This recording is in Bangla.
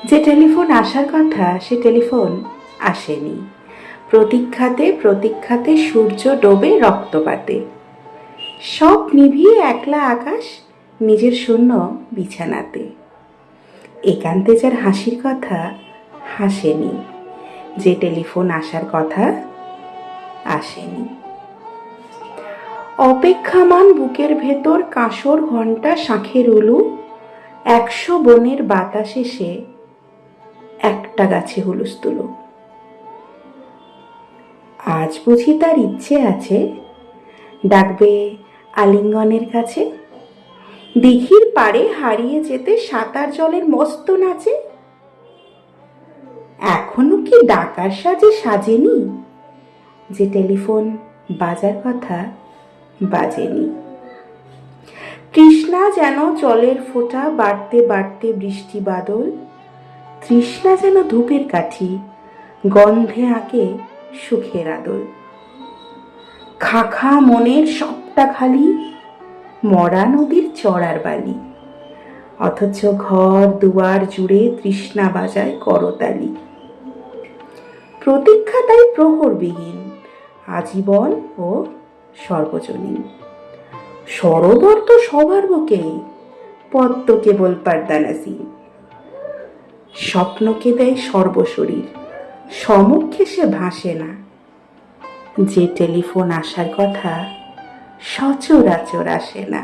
যে টেলিফোন আসার কথা সে টেলিফোন আসেনি। প্রতীক্ষাতে প্রতীক্ষাতে সূর্য ডোবে রক্তপাতে, সব নিভিয়ে একলা আকাশ নিজের শূন্য বিছানাতে। একান্তে যার হাসির কথা হাসেনি, যে টেলিফোন আসার কথা আসেনি। অপেক্ষামান বুকের ভেতর কাঁসর ঘণ্টা শাঁখের উলু, 100 বনের বাতাসে সে একটা গাছে হুলস্থুল। আজ বুঝি তার ইচ্ছে আছে ডাকবে আলিঙ্গনের কাছে, দিঘির পাড়ে হারিয়ে যেতে সাঁতার জলের মস্ত নাচে। এখনো কি ডাকার সাজে সাজেনি, যে টেলিফোন বাজার কথা বাজেনি। তৃষ্ণা যেন জলের ফোঁটা বাড়তে বাড়তে বৃষ্টি বাদল, তৃষ্ণা যেন ধূপের কাঠি গন্ধে আঁকে সুখের আদল। খাখা মনের সবটা খালি মরা নদীর চড়ার বালি, অথচ ঘর দুয়ার জুড়ে তৃষ্ণা বাজায় করতালি। প্রতীক্ষা তাই প্রহরবিহীন, আজীবন ও সর্বজনীন। সরোবর তো সবার বুকে, পদ্ম কেবল পর্দানাসি। স্বপ্নকে দেয় সর্বশরীর, সমক্ষে সে ভাসে না, যে টেলিফোন আসার কথা সচরাচর আসে না।